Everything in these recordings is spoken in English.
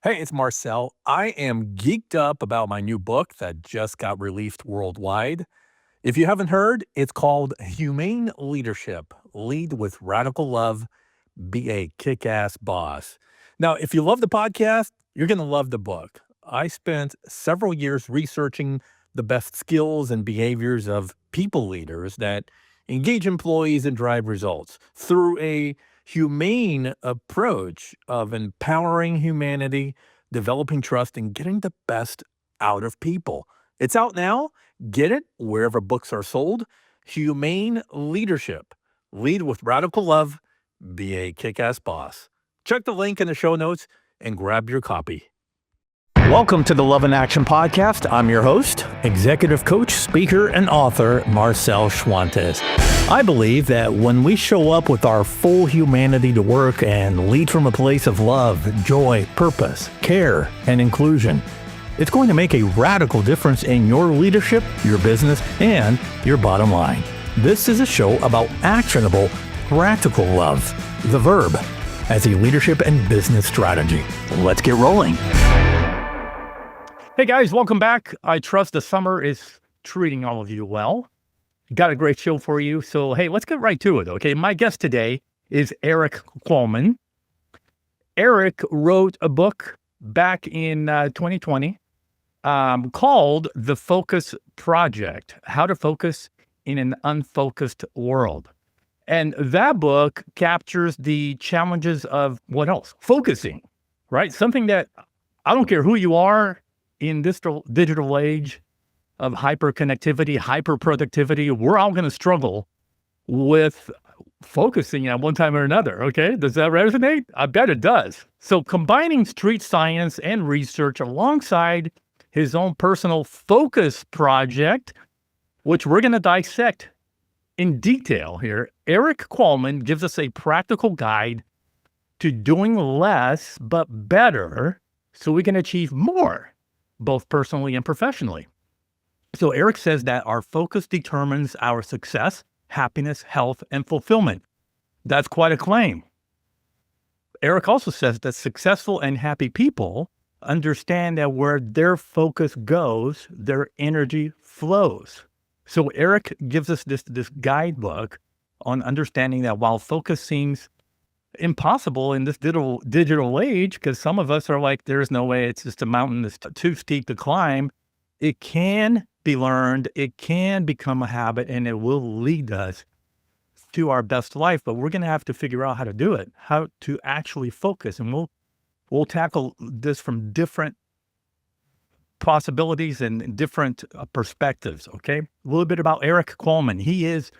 Hey, it's Marcel. I am geeked up about my new book that just got released worldwide. If you haven't heard, it's called Humane Leadership: Lead with Radical Love, Be a Kick Ass Boss. Now, if you love the podcast, you're going to love the book. I spent several years researching the best skills and behaviors of people leaders that engage employees and drive results through a humane approach of empowering humanity, developing trust, and getting the best out of people. It's out now. Get it wherever books are sold. Humane Leadership: Lead with Radical Love, Be a Kick Ass Boss. Check the link in the show notes and grab your copy. Welcome to the Love in Action Podcast. I'm your host, executive coach, speaker, and author, Marcel Schwantes. I believe that when we show up with our full humanity to work and lead from a place of love, joy, purpose, care, and inclusion, it's going to make a radical difference in your leadership, your business, and your bottom line. This is a show about actionable, practical love, the verb, as a leadership and business strategy. Let's get rolling. Hey guys, welcome back. I trust the summer is treating all of you well. Got a great show for you. So, hey, let's get right to it, okay? My guest today is Erik Qualman. Erik wrote a book back in 2020 called The Focus Project: How to Focus in an Unfocused World. And that book captures the challenges of what else? Focusing, right? Something that I don't care who you are in this digital age of hyper-connectivity, hyper-productivity, we're all going to struggle with focusing at one time or another, okay? Does that resonate? I bet it does. So combining street science and research alongside his own personal focus project, which we're going to dissect in detail here, Erik Qualman gives us a practical guide to doing less but better so we can achieve more, both personally and professionally. So Erik says that our focus determines our success, happiness, health, and fulfillment. That's quite a claim. Erik also says that successful and happy people understand that where their focus goes, their energy flows. So Erik gives us this guidebook on understanding that while focus seems impossible in this digital age, because some of us are like, there's no way, it's just a mountain that's too steep to climb. It can be learned, it can become a habit, and it will lead us to our best life. But we're going to have to figure out how to do it, how to actually focus. And we'll tackle this from different possibilities and different perspectives, okay? A little bit about Erik Qualman. He is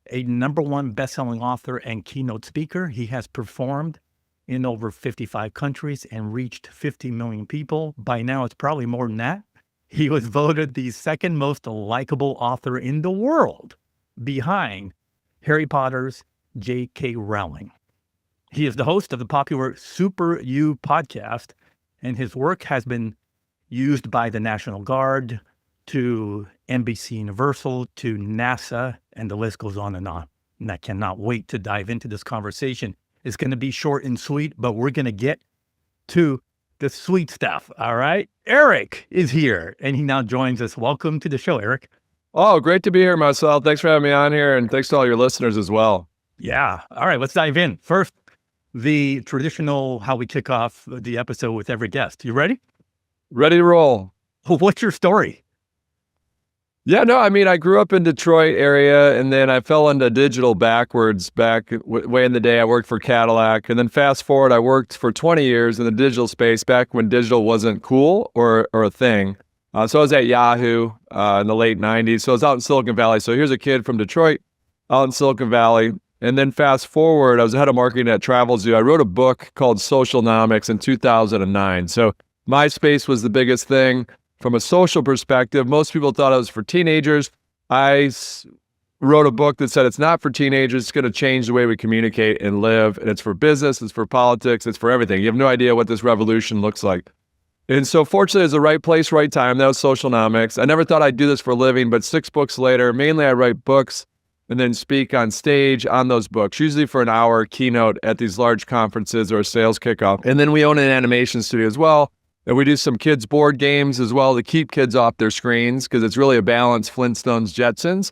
a #1 best-selling author and keynote speaker. He has performed in over 55 countries and reached 50 million people. By now, it's probably more than that. He was voted the second most likable author in the world, behind Harry Potter's J.K. Rowling. He is the host of the popular Super You podcast, and his work has been used by the National Guard, to NBC Universal, to NASA, and the list goes on and on. And I cannot wait to dive into this conversation. It's going to be short and sweet, but we're going to get to the sweet stuff, all right? Erik is here, and he now joins us. Welcome to the show, Erik. Oh, great to be here, Marcel. Thanks for having me on here, and thanks to all your listeners as well. Yeah. All right, let's dive in. First, the traditional how we kick off the episode with every guest. You ready? Ready to roll. What's your story? Yeah, no, I mean, I grew up in Detroit area, and then I fell into digital backwards back way in the day. I worked for Cadillac, and then fast forward, I worked for 20 years in the digital space back when digital wasn't cool or a thing. So I was at Yahoo in the late 90s. So I was out in Silicon Valley. So here's a kid from Detroit out in Silicon Valley. And then fast forward, I was head of marketing at TravelZoo. I wrote a book called Socialnomics in 2009. So MySpace was the biggest thing. From a social perspective, most people thought it was for teenagers. I wrote a book that said it's not for teenagers. It's going to change the way we communicate and live. And it's for business. It's for politics. It's for everything. You have no idea what this revolution looks like. And so fortunately, it was the right place, right time. That was Socialnomics. I never thought I'd do this for a living, but 6 books later, mainly I write books and then speak on stage on those books, usually for an hour keynote at these large conferences or a sales kickoff. And then we own an animation studio as well. And we do some kids board games as well to keep kids off their screens because it's really a balance, Flintstones, Jetsons.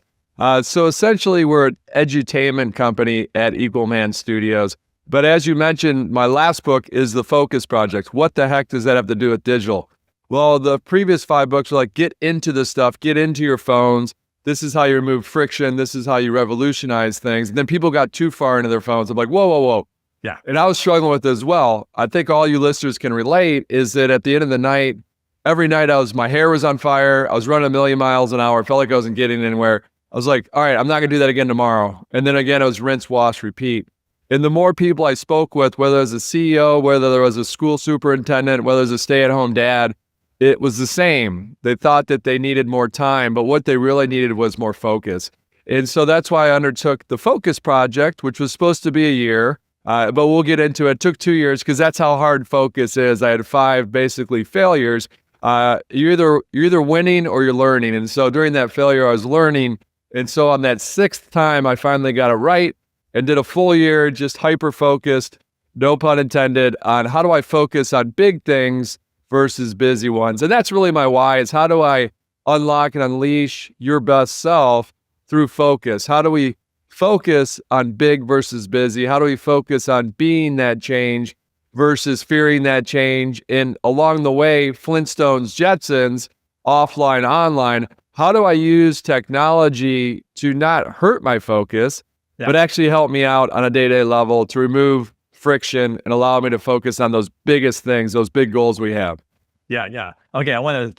So essentially we're an edutainment company at Equal Man Studios. But as you mentioned, my last book is The Focus Project. What the heck does that have to do with digital? Well, the previous 5 books are like, get into this stuff, get into your phones. This is how you remove friction. This is how you revolutionize things. And then people got too far into their phones. I'm like, whoa, whoa, whoa. Yeah. And I was struggling with it as well. I think all you listeners can relate is that at the end of the night, every night my hair was on fire. I was running 1,000,000 miles an hour. I felt like I wasn't getting anywhere. I was like, all right, I'm not going to do that again tomorrow. And then again, it was rinse, wash, repeat. And the more people I spoke with, whether it was a CEO, whether there was a school superintendent, whether it was a stay-at-home dad, it was the same. They thought that they needed more time, but what they really needed was more focus. And so that's why I undertook the Focus Project, which was supposed to be a year. But we'll get into it. It took 2 years because that's how hard focus is. I had 5 basically failures. You're either winning or you're learning. And so during that failure, I was learning. And so on that 6th time, I finally got it right and did a full year, just hyper-focused, no pun intended, on how do I focus on big things versus busy ones. And that's really my why, is how do I unlock and unleash your best self through focus? How do we focus on big versus busy? How do we focus on being that change versus fearing that change? And along the way, Flintstones, Jetsons, offline, online, how do I use technology to not hurt my focus, but actually help me out on a day-to-day level to remove friction and allow me to focus on those biggest things, those big goals we have? Yeah. Okay,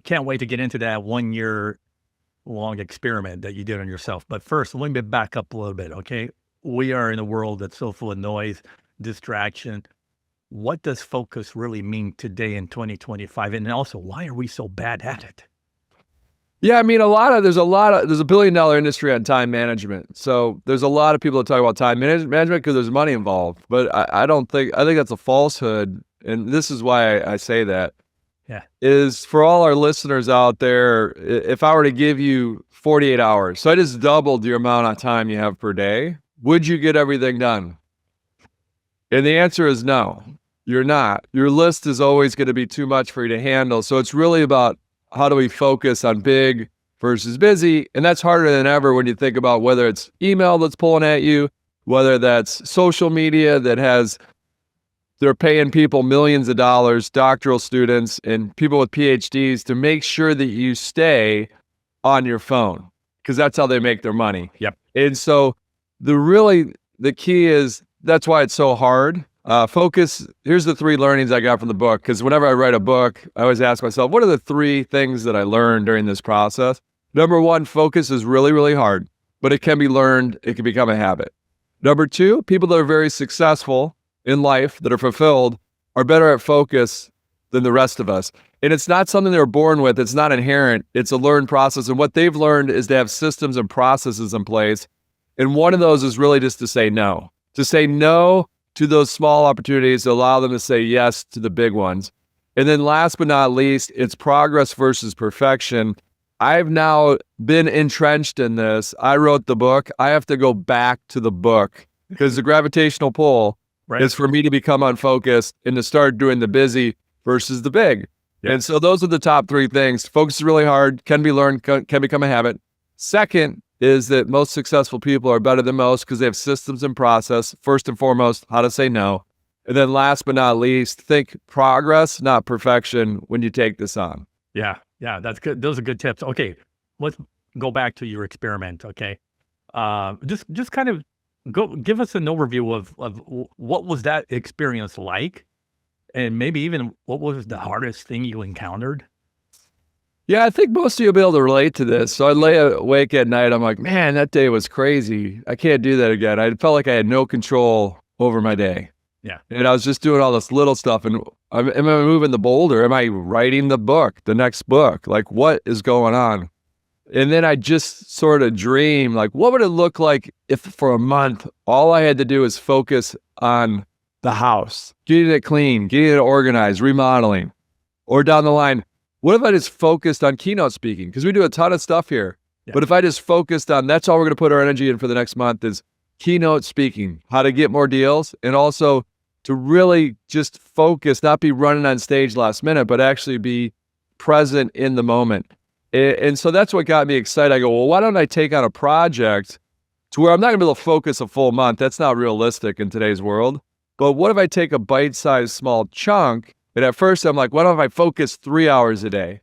can't wait to get into that 1 year long experiment that you did on yourself. But first, let me back up a little bit, okay? We are in a world that's so full of noise, distraction. What does focus really mean today in 2025? And also, why are we so bad at it? Yeah, I mean, there's a $1 billion industry on time management. So there's a lot of people that talk about time management because there's money involved. But I think that's a falsehood. And this is why I say that. Yeah. Is for all our listeners out there, if I were to give you 48 hours, so I just doubled your amount of time you have per day, would you get everything done? And the answer is no, you're not. Your list is always going to be too much for you to handle. So it's really about how do we focus on big versus busy? And that's harder than ever when you think about whether it's email that's pulling at you, whether that's social media they're paying people millions of dollars, doctoral students and people with PhDs to make sure that you stay on your phone because that's how they make their money. Yep. And so the key is that's why it's so hard. Focus. Here's the 3 learnings I got from the book. Because whenever I write a book, I always ask myself, what are the 3 things that I learned during this process? Number 1, focus is really, really hard, but it can be learned. It can become a habit. Number 2, people that are very successful in life, that are fulfilled, are better at focus than the rest of us. And it's not something they're born with. It's not inherent. It's a learned process. And what they've learned is to have systems and processes in place. And one of those is really just to say no. To say no to those small opportunities, to allow them to say yes to the big ones. And then last but not least, it's progress versus perfection. I've now been entrenched in this. I wrote the book. I have to go back to the book because the gravitational pull is for me to become unfocused and to start doing the busy versus the big. Yeah. And so those are the top 3 things. Focus is really hard, can be learned, can become a habit. Second is that most successful people are better than most because they have systems and process. First and foremost, how to say no. And then last but not least, think progress, not perfection when you take this on. Yeah, that's good. Those are good tips. Okay, let's go back to your experiment, okay? Just kind of give us an overview of what was that experience like, and maybe even what was the hardest thing you encountered? Yeah, I think most of you will be able to relate to this. So I lay awake at night. I'm like, man, that day was crazy. I can't do that again. I felt like I had no control over my day. Yeah. And I was just doing all this little stuff. And am I moving the boulder? Am I writing the next book? Like, what is going on? And then I just sort of dream, like, what would it look like if for a month, all I had to do is focus on the house, getting it clean, getting it organized, remodeling, or down the line, what if I just focused on keynote speaking? Because we do a ton of stuff here. Yeah. But if I just focused on that's all we're going to put our energy in for the next month is keynote speaking, how to get more deals, and also to really just focus, not be running on stage last minute, but actually be present in the moment. And so that's what got me excited. I go, well, why don't I take on a project to where I'm not going to be able to focus a full month? That's not realistic in today's world. But what if I take a bite-sized small chunk? And at first I'm like, what if I focus 3 hours a day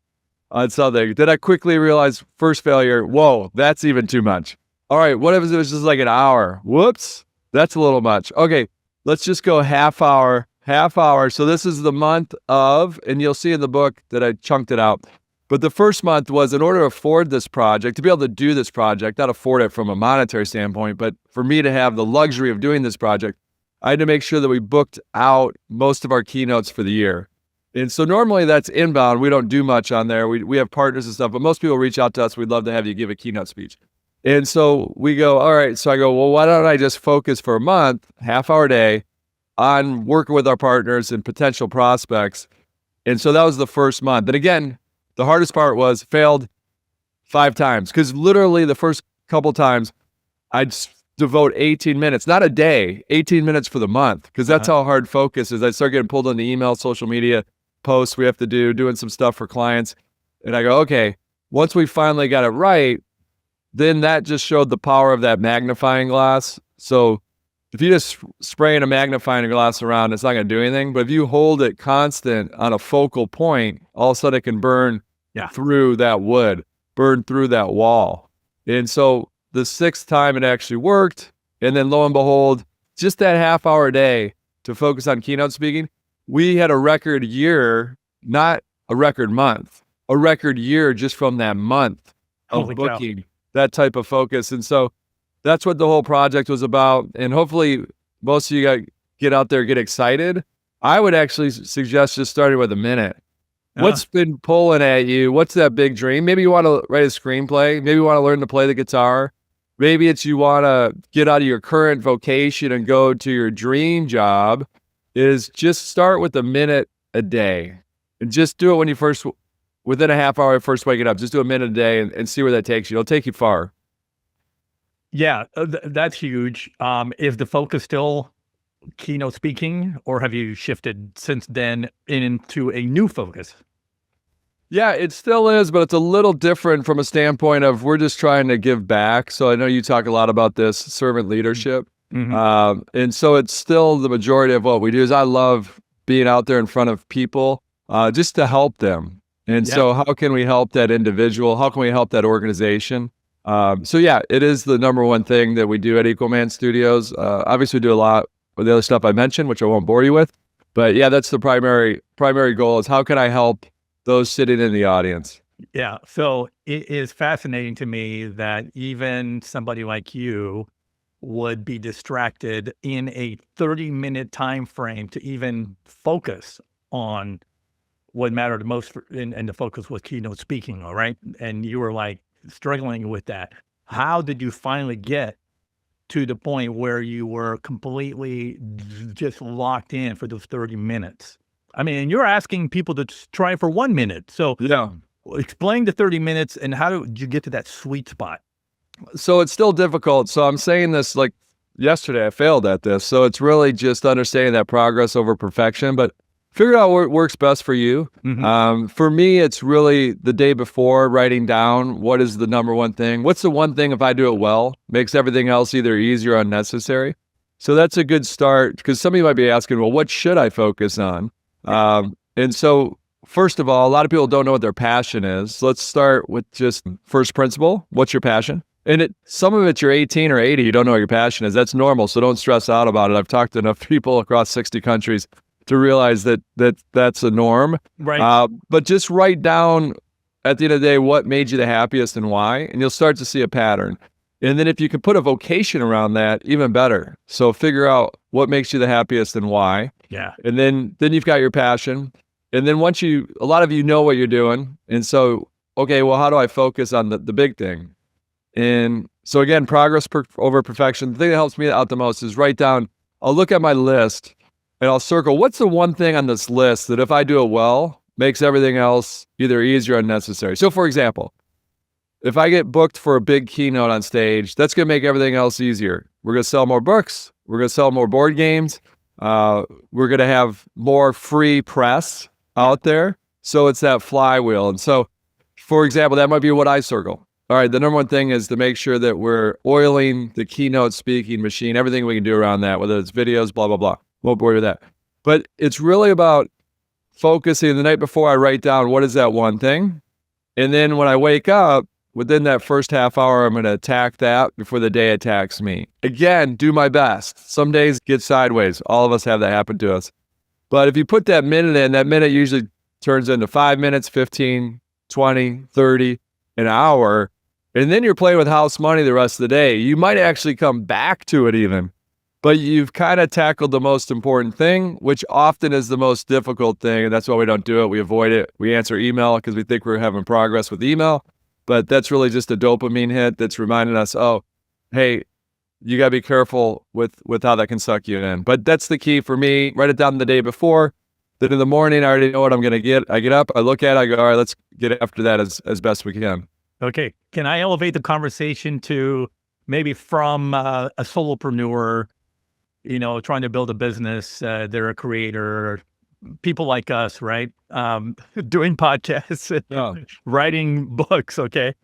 on something? Then I quickly realized, first failure, whoa, that's even too much. All right, what if it was just like an hour? Whoops, that's a little much. Okay, let's just go half hour. So this is the month of, and you'll see in the book that I chunked it out. But the first month was in order to afford this project, to be able to do this project, not afford it from a monetary standpoint, but for me to have the luxury of doing this project, I had to make sure that we booked out most of our keynotes for the year. And so normally that's inbound. We don't do much on there. We have partners and stuff, but most people reach out to us. We'd love to have you give a keynote speech. And so we go, all right. So I go, well, why don't I just focus for a month, half-hour day, on working with our partners and potential prospects. And so that was the first month. And again, the hardest part was failed 5 times because literally the first couple times I'd devote 18 minutes, not a day, 18 minutes for the month, because that's how hard focus is. I start getting pulled into email, social media posts we have to do, doing some stuff for clients. And I go, okay, once we finally got it right, then that just showed the power of that magnifying glass. So if you just spraying a magnifying glass around, it's not going to do anything. But if you hold it constant on a focal point, all of a sudden it can burn through that wood, burn through that wall. And so the 6th time it actually worked. And then lo and behold, just that half-hour a day to focus on keynote speaking, we had a record year, not a record month, a record year just from that month of booking that type of focus. And so that's what the whole project was about. And hopefully most of you get out there, get excited. I would actually suggest just starting with a minute. What's been pulling at you? What's that big dream? Maybe you want to write a screenplay. Maybe you want to learn to play the guitar. Maybe it's you want to get out of your current vocation and go to your dream job. Is just start with a minute a day and just do it when you first, within a half hour, first waking up, just do a minute a day and see where that takes you. It'll take you far. Yeah, that's huge. Is the focus still keynote speaking, or have you shifted since then into a new focus? Yeah, it still is, but it's a little different from a standpoint of we're just trying to give back. So I know you talk a lot about this servant leadership. And so it's still the majority of what we do is I love being out there in front of people just to help them. And so how can we help that individual? How can we help that organization? So yeah, it is the number one thing that we do at Equalman Studios. Obviously we do a lot with the other stuff I mentioned, which I won't bore you with, but yeah, that's the primary goal is how can I help those sitting in the audience? Yeah. So it is fascinating to me that even somebody like you would be distracted in a 30-minute time frame to even focus on what mattered most and the focus was keynote speaking. All right. And you were like struggling with that. How did you finally get to the point where you were completely just locked in for those 30 minutes? I mean, you're asking people to try for 1 minute. So explain the 30 minutes and how did you get to that sweet spot? So it's still difficult. So I'm saying this like yesterday, I failed at this. So it's really just understanding that progress over perfection, but figure out what works best for you. For me, it's really the day before writing down what is the number one thing. What's the one thing, if I do it well, makes everything else either easy or unnecessary. So that's a good start because some of you might be asking, well, what should I focus on? And so first of all, a lot of people don't know what their passion is. So let's start with just first principle. What's your passion? And some of it's you're 18 or 80, you don't know what your passion is. That's normal. So don't stress out about it. I've talked to enough people across 60 countries to realize that's a norm. Right. But just write down at the end of the day what made you the happiest and why, and you'll start to see a pattern. And then if you can put a vocation around that, even better. So figure out what makes you the happiest and why. Yeah. And then you've got your passion. And then once a lot of you know what you're doing. And so, okay, well, how do I focus on the big thing? And so again, progress over perfection. The thing that helps me out the most is write down, I'll look at my list and I'll circle, what's the one thing on this list that if I do it well, makes everything else either easy or unnecessary? So for example, if I get booked for a big keynote on stage, that's going to make everything else easier. We're going to sell more books. We're going to sell more board games. We're going to have more free press out there. So it's that flywheel. And so, for example, that might be what I circle. All right, the number one thing is to make sure that we're oiling the keynote speaking machine, everything we can do around that, whether it's videos, blah, blah, blah. Won't bore you with that. But it's really about focusing. The night before, I write down what is that one thing. And then when I wake up, within that first half hour, I'm going to attack that before the day attacks me. Again, do my best. Some days get sideways. All of us have that happen to us. But if you put that minute in, that minute usually turns into 5 minutes, 15, 20, 30, an hour. And then you're playing with house money the rest of the day. You might actually come back to it even. But you've kind of tackled the most important thing, which often is the most difficult thing. And that's why we don't do it. We avoid it. We answer email because we think we're having progress with email. But that's really just a dopamine hit that's reminding us, oh, hey, you got to be careful with how that can suck you in. But that's the key for me. Write it down the day before. Then in the morning, I already know what I'm going to get. I get up, I look at it, I go, all right, let's get after that as best we can. Okay. Can I elevate the conversation to maybe from a solopreneur, trying to build a business, they're a creator, people like us, right? Doing podcasts, writing books, okay?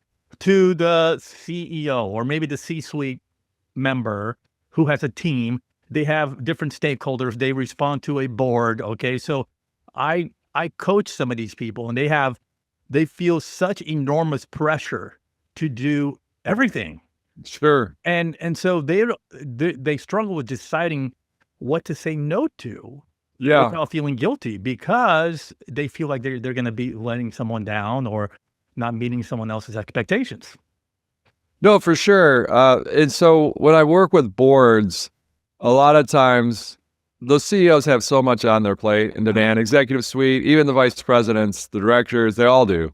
To the CEO or maybe the C-suite member who has a team. They have different stakeholders. They respond to a board, okay? So I coach some of these people, and they feel such enormous pressure to do everything. Sure. And so they struggle with deciding what to say no to without feeling guilty, because they feel like they're going to be letting someone down or not meeting someone else's expectations. No, for sure. And so when I work with boards, a lot of times those CEOs have so much on their plate and demand, executive suite, even the vice presidents, the directors, they all do.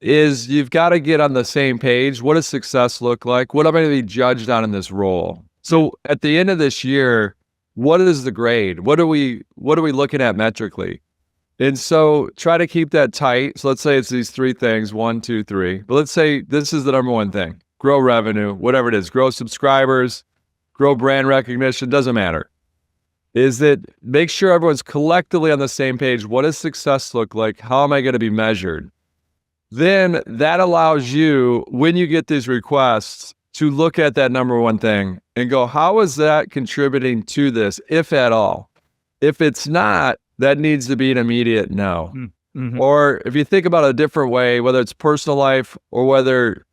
Is you've got to get on the same page. What does success look like? What am I going to be judged on in this role? So at the end of this year, what is the grade? What are we looking at metrically? And so try to keep that tight. So let's say it's these three things, 1, 2, 3. But let's say this is the number one thing: grow revenue, whatever it is, grow subscribers, grow brand recognition, doesn't matter. Is that make sure everyone's collectively on the same page. What does success look like? How am I going to be measured? Then that allows you, when you get these requests, to look at that number one thing and go, how is that contributing to this, if at all? If it's not, that needs to be an immediate no. Mm-hmm. Or if you think about it a different way, whether it's personal life or whether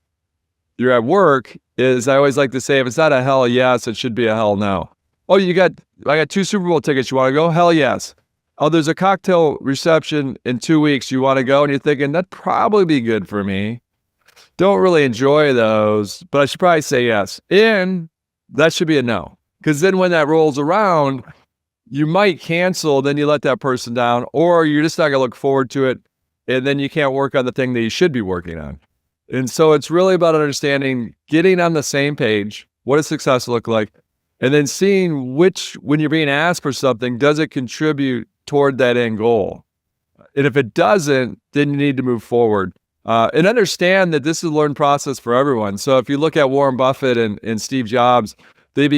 you're at work, is I always like to say, if it's not a hell yes, it should be a hell no. Oh, I got 2 Super Bowl tickets. You want to go? Hell yes. Oh, there's a cocktail reception in 2 weeks. You want to go? And you're thinking, that'd probably be good for me. Don't really enjoy those, but I should probably say yes. And that should be a no. Because then when that rolls around, you might cancel, then you let that person down, or you're just not going to look forward to it, and then you can't work on the thing that you should be working on. And so it's really about understanding, getting on the same page. What does success look like? And then seeing when you're being asked for something, does it contribute toward that end goal? And if it doesn't, then you need to move forward. And understand that this is a learned process for everyone. So if you look at Warren Buffett and Steve Jobs, Bill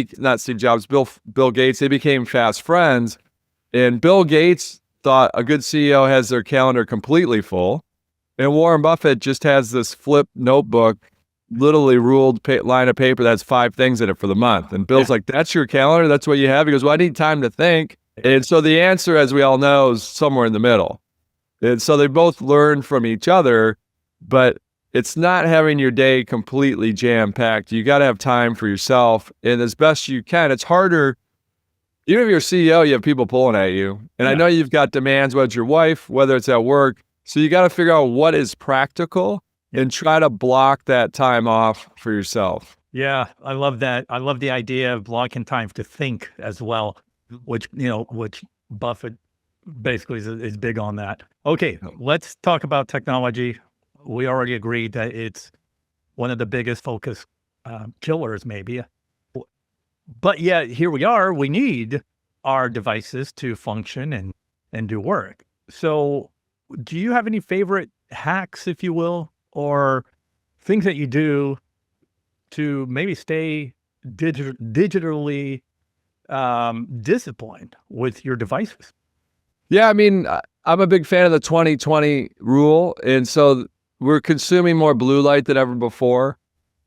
Gates, they became fast friends. And Bill Gates thought a good CEO has their calendar completely full. And Warren Buffett just has this flip notebook, literally ruled line of paper that has 5 things in it for the month. And Bill's like, that's your calendar? That's what you have? He goes, well, I need time to think. And so the answer, as we all know, is somewhere in the middle. And so they both learn from each other, but it's not having your day completely jam-packed. You got to have time for yourself. And as best you can, it's harder. Even if you're a CEO, you have people pulling at you. And I know you've got demands, whether it's your wife, whether it's at work. So you got to figure out what is practical and try to block that time off for yourself. Yeah, I love that. I love the idea of blocking time to think as well, which Buffett basically is big on that. Okay, let's talk about technology. We already agreed that it's one of the biggest focus killers, maybe. But yeah, here we are. We need our devices to function and do work. So do you have any favorite hacks, if you will, or things that you do to maybe stay digitally disciplined with your devices. Yeah, I mean, I'm a big fan of the 20/20 rule. And so we're consuming more blue light than ever before.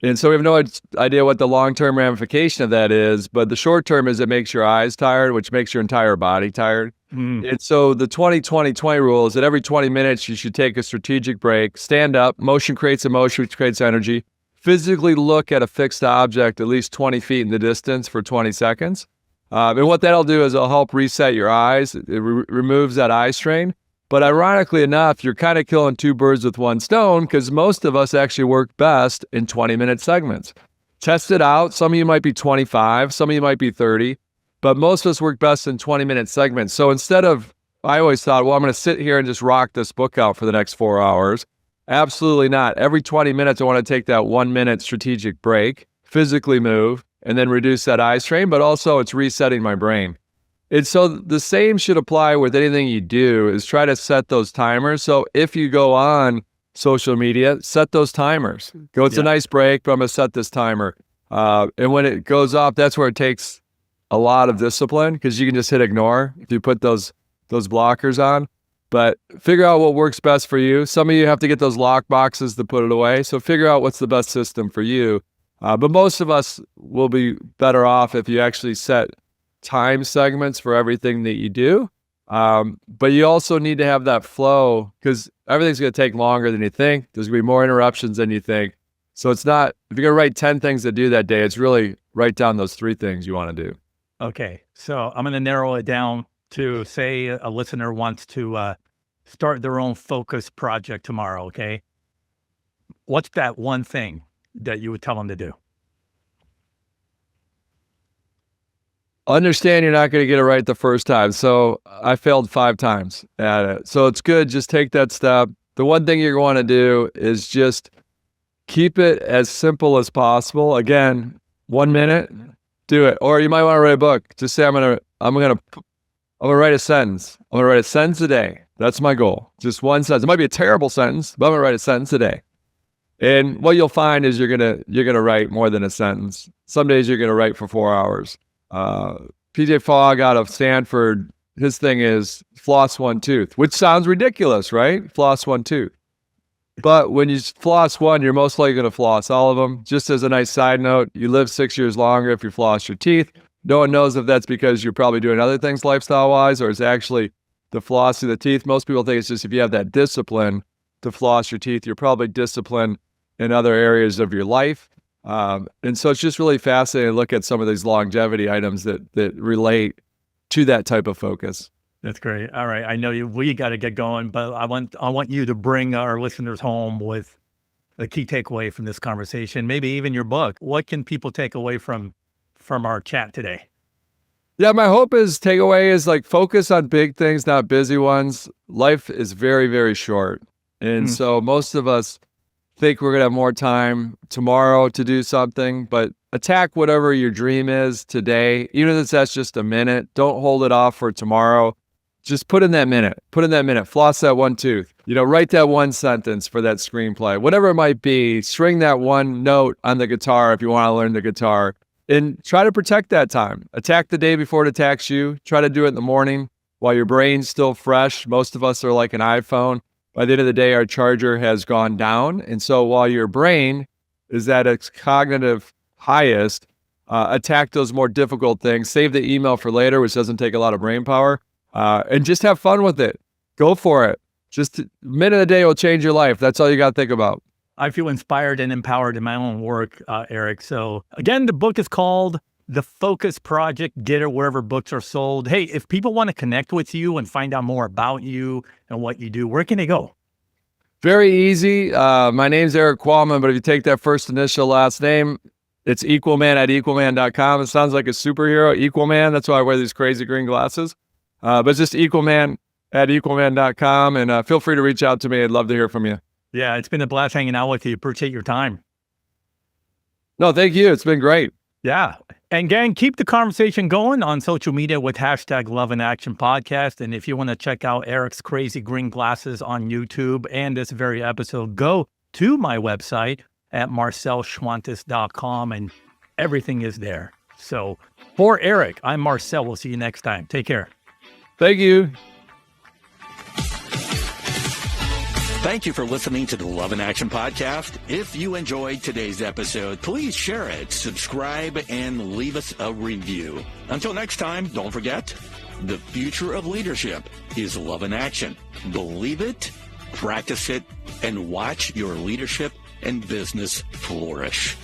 And so we have no idea what the long-term ramification of that is. But the short term is it makes your eyes tired, which makes your entire body tired. And so the 20/20/20 rule is that every 20 minutes, you should take a strategic break, stand up, motion creates emotion, which creates energy, physically look at a fixed object at least 20 feet in the distance for 20 seconds. And what that'll do is it'll help reset your eyes. It removes that eye strain. But ironically enough, you're kind of killing two birds with one stone because most of us actually work best in 20-minute segments. Test it out. Some of you might be 25, some of you might be 30, but most of us work best in 20-minute segments. So instead of, I always thought, well, I'm going to sit here and just rock this book out for the next 4 hours. Absolutely not. Every 20 minutes, I want to take that 1 minute strategic break, physically move, and then reduce that eye strain, but also it's resetting my brain. And so the same should apply with anything you do, is try to set those timers. So if you go on social media, set those timers. Go, it's a nice break, but I'm going to set this timer. And when it goes off, that's where it takes a lot of discipline because you can just hit ignore if you put those blockers on. But figure out what works best for you. Some of you have to get those lock boxes to put it away. So figure out what's the best system for you. But most of us will be better off if you actually set time segments for everything that you do. But you also need to have that flow because everything's going to take longer than you think. There's going to be more interruptions than you think. So it's not, if you're going to write 10 things to do that day, it's really write down those 3 things you want to do. Okay. So I'm going to narrow it down to, say a listener wants to start their own focus project tomorrow. Okay. What's that one thing that you would tell them to do? Understand you're not going to get it right the first time. So I failed 5 times at it. So it's good. Just take that step. The one thing you're going to do is just keep it as simple as possible. Again, 1 minute, do it. Or you might want to write a book. Just say, I'm going to write a sentence. I'm going to write a sentence a day. That's my goal. Just one sentence. It might be a terrible sentence, but I'm going to write a sentence a day. And what you'll find is you're going to write more than a sentence. Some days you're going to write for 4 hours. PJ Fogg out of Stanford, his thing is floss 1 tooth, which sounds ridiculous, right? Floss 1 tooth. But when you floss one, you're most likely going to floss all of them. Just as a nice side note, you live 6 years longer if you floss your teeth. No one knows if that's because you're probably doing other things lifestyle-wise or it's actually the flossing of the teeth. Most people think it's just if you have that discipline to floss your teeth, you're probably disciplined in other areas of your life. And so it's just really fascinating to look at some of these longevity items that relate to that type of focus. That's great. All right. I know we got to get going, but I want you to bring our listeners home with a key takeaway from this conversation, maybe even your book. What can people take away from our chat today? Yeah, my hope is takeaway is like focus on big things, not busy ones. Life is very, very short. And so most of us think we're going to have more time tomorrow to do something, but attack whatever your dream is today. Even if that's just a minute, don't hold it off for tomorrow. Just put in that minute, floss that 1 tooth, write that 1 sentence for that screenplay, whatever it might be, string that 1 note on the guitar if you want to learn the guitar, and try to protect that time. Attack the day before it attacks you. Try to do it in the morning while your brain's still fresh. Most of us are like an iPhone. By the end of the day, our charger has gone down. And so while your brain is at its cognitive highest, attack those more difficult things. Save the email for later, which doesn't take a lot of brain power. And just have fun with it. Go for it. Just a minute a day will change your life. That's all you got to think about. I feel inspired and empowered in my own work, Erik. So again, the book is called The Focus Project. Get it wherever books are sold. Hey, if people want to connect with you and find out more about you and what you do, where can they go? Very easy. My name's Erik Qualman, but if you take that first initial last name, it's Equalman at equalman.com. It sounds like a superhero, Equalman. That's why I wear these crazy green glasses. But it's just Equalman at equalman.com. And feel free to reach out to me. I'd love to hear from you. Yeah, it's been a blast hanging out with you. Appreciate your time. No, thank you. It's been great. Yeah. And gang, keep the conversation going on social media with #Love and Action Podcast. And if you want to check out Erik's crazy green glasses on YouTube and this very episode, go to my website at marcelschwantes.com, and everything is there. So for Erik, I'm Marcel. We'll see you next time. Take care. Thank you. Thank you for listening to the Love in Action podcast. If you enjoyed today's episode, please share it, subscribe, and leave us a review. Until next time, don't forget, the future of leadership is love in action. Believe it, practice it, and watch your leadership and business flourish.